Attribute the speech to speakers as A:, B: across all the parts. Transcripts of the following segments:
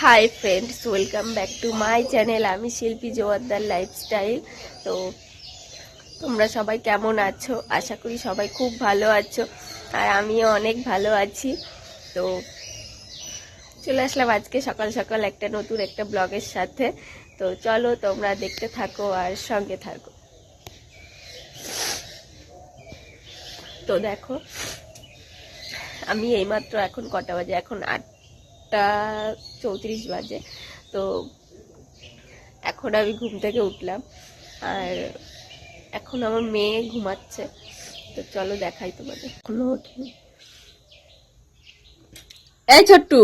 A: Hi friends, welcome back to my channel. আমি শিল্পী Joardar lifestyle. তো তোমরা সবাই কেমন আছো? আশা করি সবাই খুব ভালো আছো, আর আমিও অনেক ভালো আছি। তো চলে আসলাম আজকে সকাল সকাল একটা নতুন একটা ব্লগের সাথে। তো চলো তোমরা দেখতে থাকো আর সঙ্গে থাকো। তো দেখো, আমি এইমাত্র, এখন কটা বাজে, এখন 8:34 বাজে। তো এখন আমি ঘুম থেকে উঠলাম, আর এখন আমার মেয়ে ঘুমাচ্ছে। তো চলো দেখাই তোমাদের। এখনো ওঠেনি। এই ছোট্টু,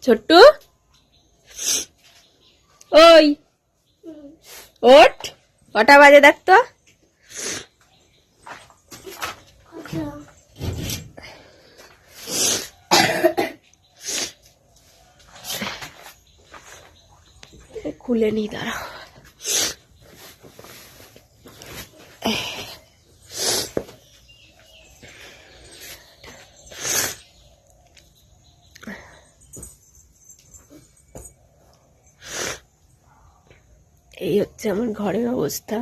A: ছোট্টু, ওই ওঠ, কটা বাজে দেখ তো। খুলে নি, দাঁড়া। এই হচ্ছে আমার ঘরের অবস্থা।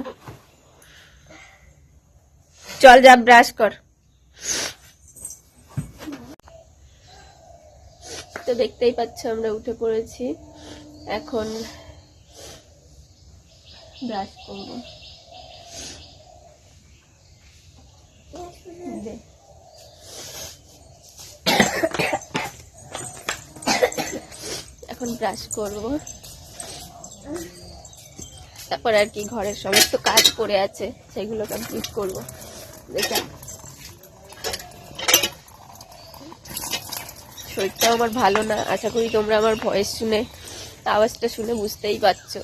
A: চল যা ব্রাশ কর। তো দেখতেই পাচ্ছ আমরা উঠে পড়েছি, এখন ব্রাশ করবো। এখন ব্রাশ করব, তারপর আর কি ঘরের সমস্ত কাজ পড়ে আছে সেগুলো কমপ্লিট করব। দেখে শরীরটাও আমার ভালো না, আশা করি তোমরা আমার ভয়েস শুনে, আওয়াজটা শুনে বুঝতেই পারছো।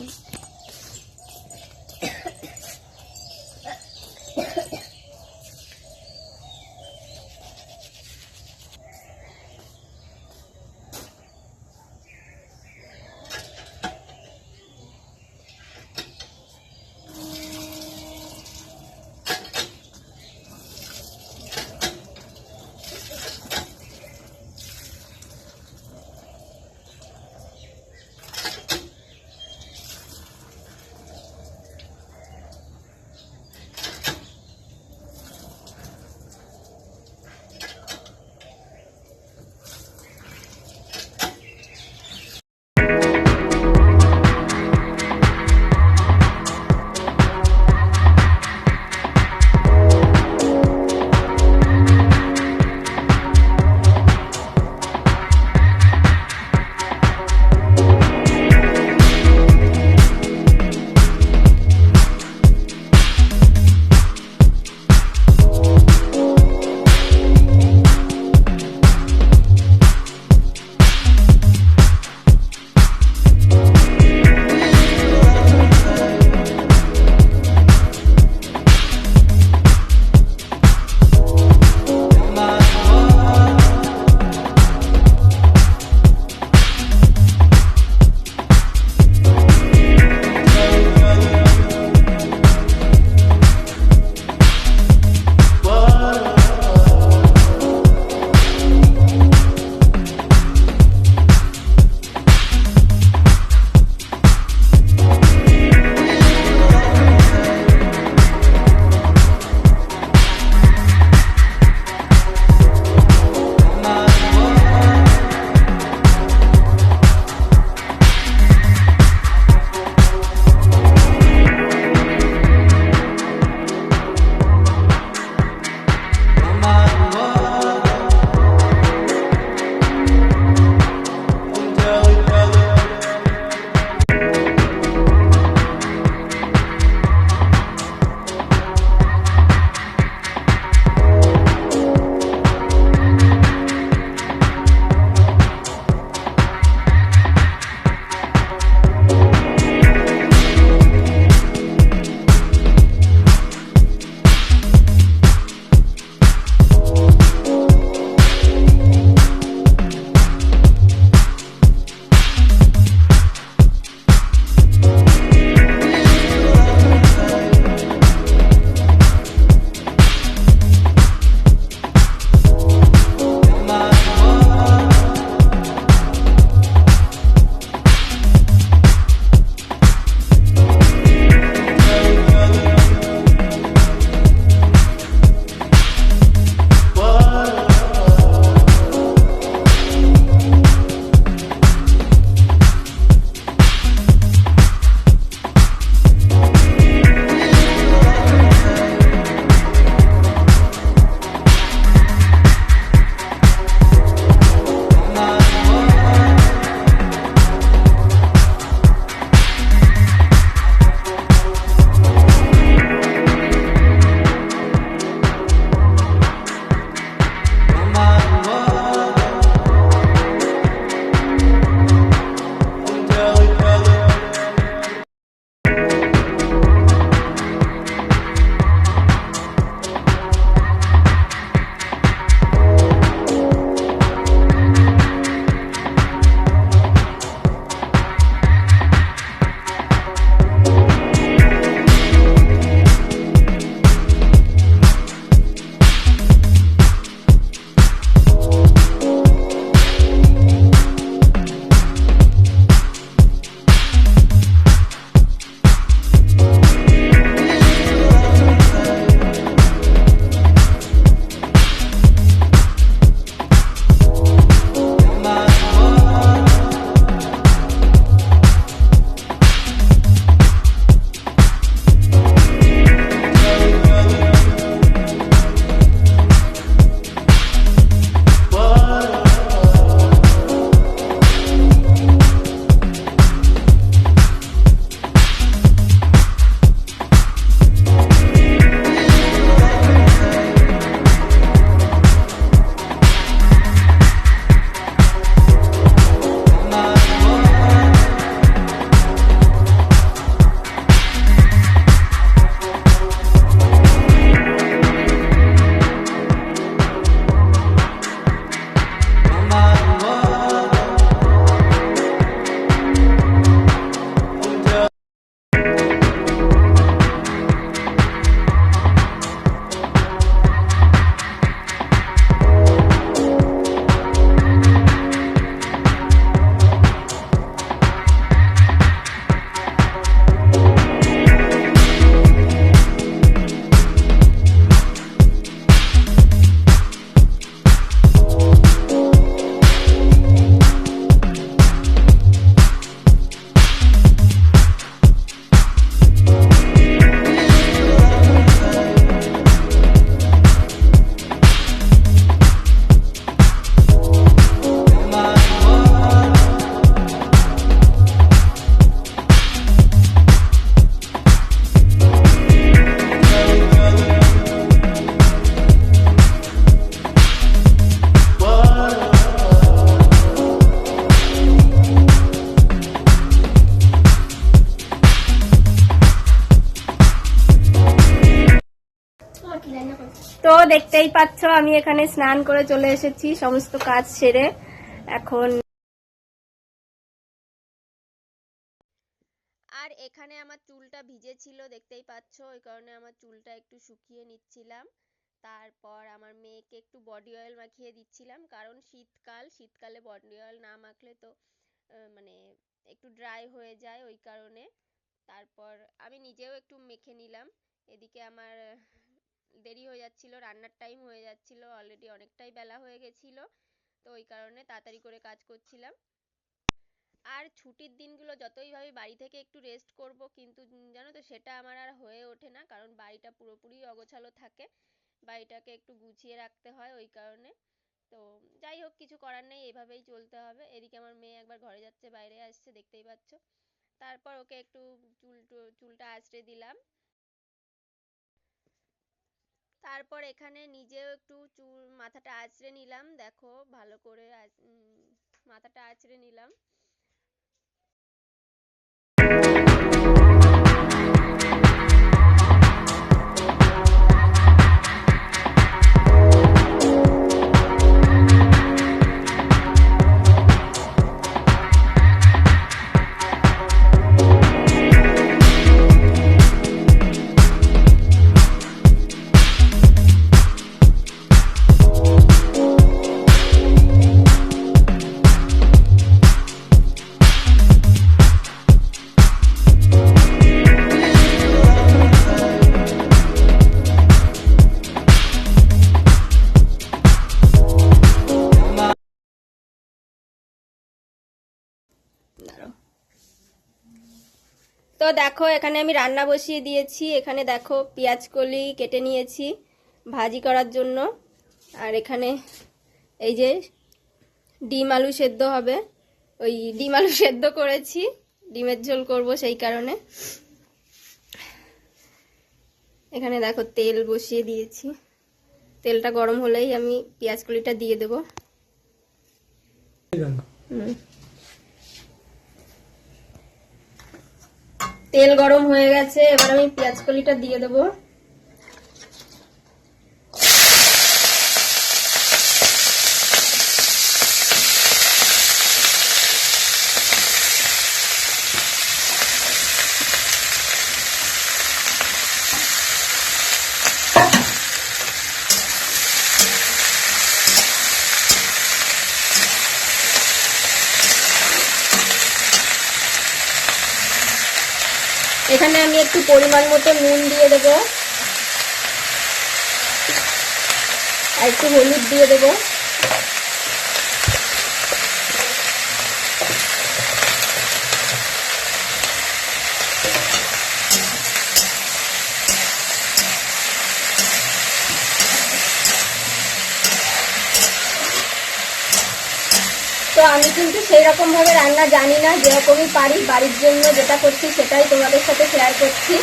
A: দেখতেই পাচ্ছ আমি এখানে স্নান করে চলে এসেছি সমস্ত কাজ সেরে। এখন আর এখানে আমার চুলটা ভিজে ছিল দেখতেই পাচ্ছ, ওই কারণে আমার চুলটা একটু শুকিয়ে নিচ্ছিলাম। তারপর আমার মেয়েকে একটু বডি অয়েল মাখিয়ে দিচ্ছিলাম, কারণ শীতকালে বডি অয়েল না মাখলে তো মানে একটু ড্রাই হয়ে যায়, ওই কারণে। তারপর আমি নিজেও একটু মেখে নিলাম। এদিকে আমার দেরি হয়ে যাচ্ছিল, রান্নার টাইম হয়ে যাচ্ছিল, অলরেডি অনেকটাই বেলা হয়ে গেছিল, তো ওই কারণে তাড়াতাড়ি করে কাজ করছিলাম। আর ছুটির দিনগুলো যতই ভাবি বাড়ি থেকে একটু রেস্ট করব, কিন্তু জানো তো সেটা আমার আর হয়ে ওঠে না, কারণ বাড়িটা পুরোপুরি অগোছালো থাকে, বাড়িটাকে একটু গুছিয়ে রাখতে হয়, ওই কারণে। তো যাই হোক, কিছু করার নেই, এভাবেই চলতে হবে। এদিকে আমার মেয়ে একবার ঘরে যাচ্ছে, বাইরে আসছে, দেখতেই পাচ্ছ। তারপর ওকে একটু চুলটা আঁচড়ে দিলাম। তারপর এখানে নিজেও একটু মাথাটা আঁচড়ে নিলাম, দেখো ভালো করে মাথাটা আঁচড়ে নিলাম। তো দেখো এখানে আমি রান্না বসিয়ে দিয়েছি। এখানে দেখো পেঁয়াজ কলি কেটে নিয়েছি ভাজি করার জন্য, আর এখানে এই যে ডিম আলু সেদ্ধ হবে, ওই ডিম আলু সেদ্ধ করেছি, ডিমের ঝোল করব সেই কারণে। এখানে দেখো তেল বসিয়ে দিয়েছি, তেলটা গরম হলেই আমি পেঁয়াজ কলিটা দিয়ে দেব। তেল গরম হয়ে গেছে, এবার আমি পেঁয়াজ কলিটা দিয়ে দেবো। এখানে আমি একটু পরিমাণ মতো নুন দিয়ে দেবো, আর একটু হলুদ দিয়ে দেবো। তো আমি কিন্তু সেই রকম ভাবে রান্না জানি না, যেরকমই পারি বাড়ির জন্য যেটা করছি সেটাই তোমাদের সাথে শেয়ার করছি।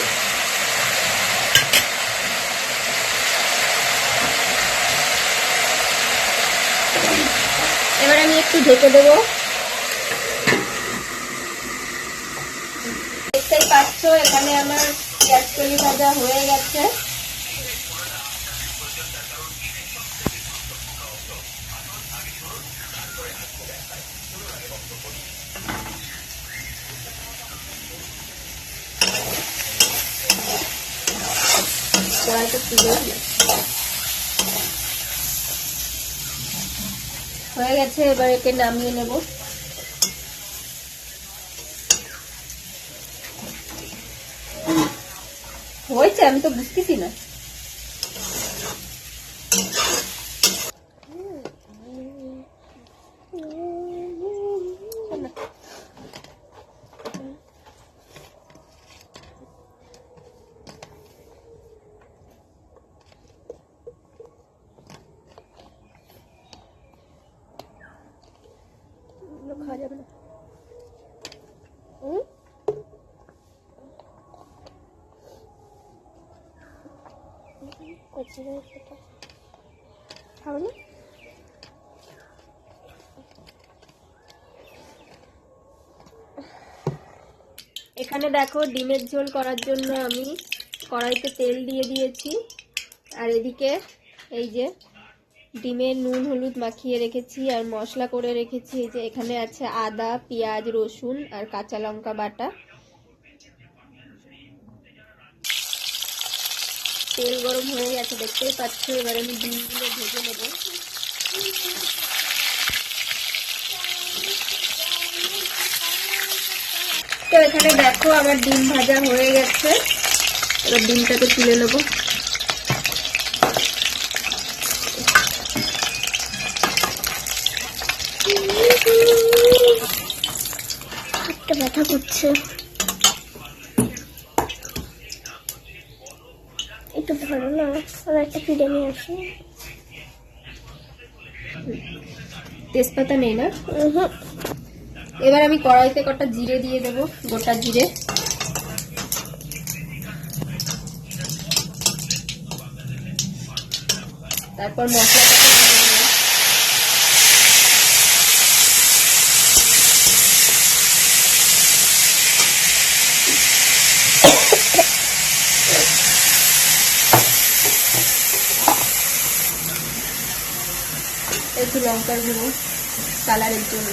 A: এবার আমি একটু ঢেকে দেবো। দেখতেই পাচ্ছ এখানে আমার পেঁয়াজ কলি ভাজা হয়ে গেছে। হয়ে গেছে, এবার একে নামিয়ে নেব। হয়েছে, আমি তো বুঝতেছি না। খাওয়া যাবে না। খাবো না। এখানে দেখো ডিমের ঝোল করার জন্য আমি কড়াইতে তেল দিয়ে দিয়েছি, আর এদিকে এই যে ডিমের নুন হলুদ মাখিয়ে রেখেছি আর মশলা করে রেখেছি। এই যে এখানে আছে আদা, পেঁয়াজ, রসুন আর কাঁচা লঙ্কা বাটা। তেল গরম হয়ে গেছে দেখতেই পাচ্ছ। এবার আমি ডিমগুলো ভেজে নেব। তো এখানে দেখো আমার ডিম ভাজা হয়ে গেছে। এবার ডিমটাকে তুলে নেবো। একটা ব্যথা করছে, একটু ভালো না। আর একটা ফিরে নিয়ে আসি। তেজপাতা নেই না? এবার আমি কড়াইতে কটা জিরে দিয়ে দেব, গোটা জিরে। তারপর মশলাটাকে দিয়ে দেব। একটু লঙ্কার গুঁড়ো কালারের জন্য।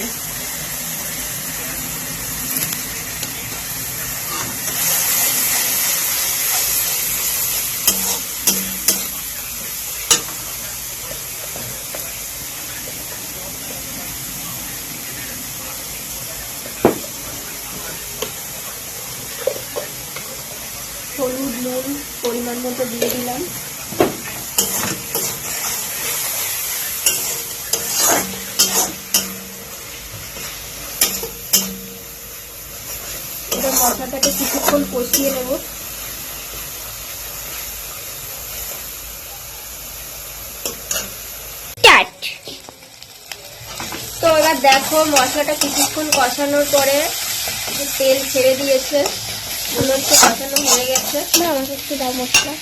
A: হলুদ নুন পরিমাণ মতো দিয়ে দিলাম। এবার মশলাটাকে কিছুক্ষণ কষিয়ে নেব। তো এবার দেখো মশলাটা কিছুক্ষণ কষানোর পরে তেল ছেড়ে দিয়েছে, মনে হচ্ছে কষানো হয়ে গেছে। আমাকে একটু দাও মশলা।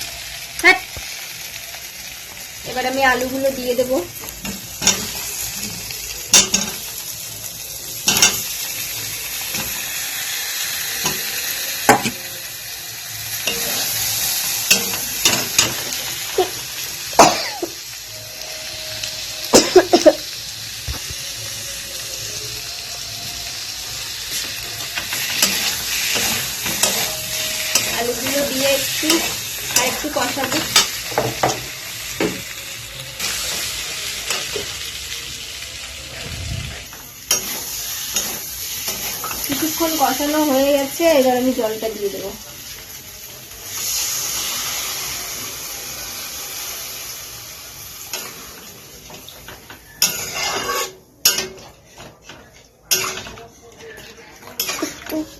A: এবার আমি আলুগুলো দিয়ে দেব। আলুগুলো দিয়ে একটু কষাবো। কিছুক্ষণ কষানো হয়ে গেছে, এবার আমি জলটা দিয়ে দেবো।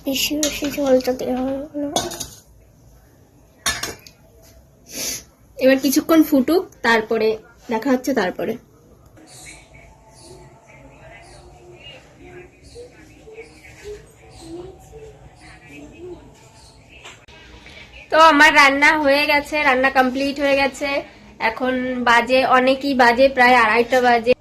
A: বেশি বেশি জলটা দেওয়া হলো। এবার কিছুক্ষণ ফুটুক, তারপরে দেখা হচ্ছে। তারপরে তো আমার রান্না হয়ে গেছে, রান্না কমপ্লিট হয়ে গেছে। এখন বাজে অনেকই বাজে, প্রায় 2:30 বাজে।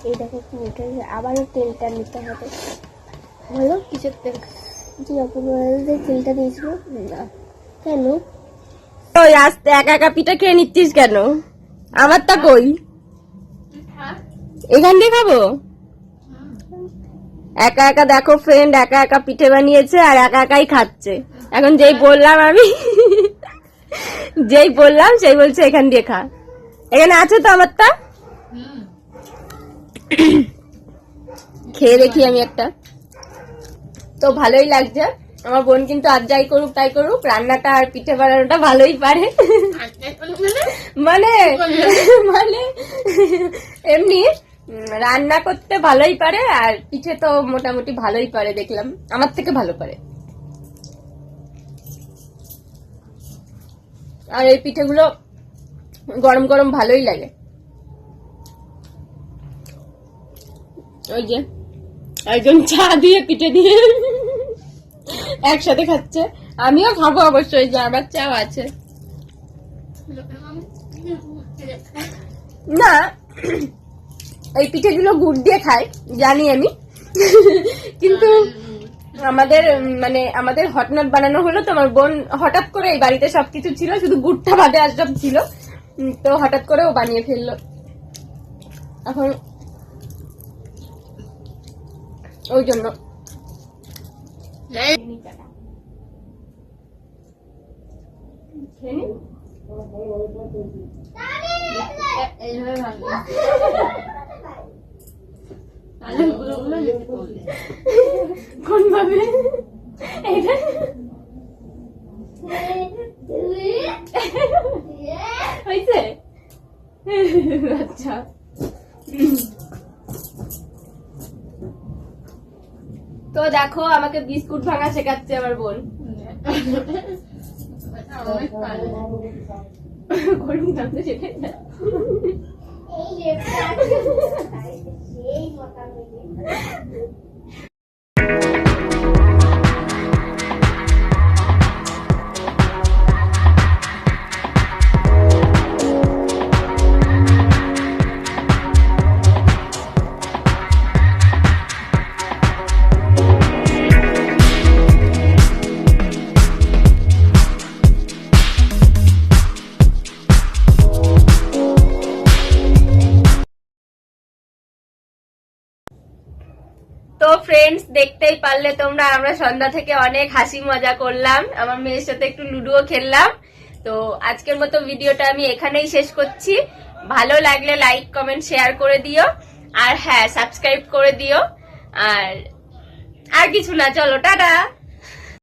A: এই দেখো কি উঠে, আবারও তেলটা নিতে হবে। বলো কিসের তেল? জি অপূর্ব তেলটা দিয়েছিল না কেন? ওই আস্তে একা একা পিঠা খেয়ে নিচ্ছিস কেন? আমারটা কই? এখান দিয়ে খাবো। একা একা দেখো ফ্রেন্ড, একা একা পিঠে বানিয়েছে আর একা একাই খাচ্ছে। এখন যেই বললাম আমি সেই বলছে এখান দিয়ে খা। এখানে আছে তো আমারটা, খেয়ে দেখি আমি একটা। তো ভালোই লাগছে। আমার বোন কিন্তু আর যাই করুক তাই করুক, রান্নাটা আর পিঠে বানানোটা ভালোই পারে। মানে মানে এমনি রান্না করতে ভালোই পারে, আর পিঠে তো মোটামুটি ভালোই পারে, দেখলাম আমার থেকে ভালো পারে। আর এই পিঠেগুলো গরম গরম ভালোই লাগে। ওই যে একজন চা দিয়ে পিঠে দিয়ে একসাথে খাচ্ছে। আমিও খাবো অবশ্যই, যা বাচ্চাও আছে। না, এই পিঠেগুলো গুড় দিয়ে খায় জানি আমি, কিন্তু আমাদের মানে আমাদের হটনট বানানো হলো। তোমার বোন হঠাৎ করে, এই বাড়িতে সবকিছু ছিল, শুধু গুড়টা বাদে আর সব ছিল, তো হঠাৎ করে ও বানিয়ে ফেললো। এখন ওই জন্য কোন ভাবে হয়েছে? আচ্ছা, তো দেখো আমাকে বিস্কুট ভাঙা শেখাচ্ছে আমার বোন। করুন না তো শেখাই না। তো ফ্রেন্ডস, দেখতেই পারলে তোমরা, আমরা সন্ধ্যা থেকে অনেক হাসি মজা করলাম, আমার মেয়ের সাথে একটু লুডোও খেললাম। তো আজকের মতো ভিডিওটা আমি এখানেই শেষ করছি। ভালো লাগলে লাইক কমেন্ট শেয়ার করে দিও, আর হ্যাঁ সাবস্ক্রাইব করে দিও। আর কিছু না, চলো টাটা।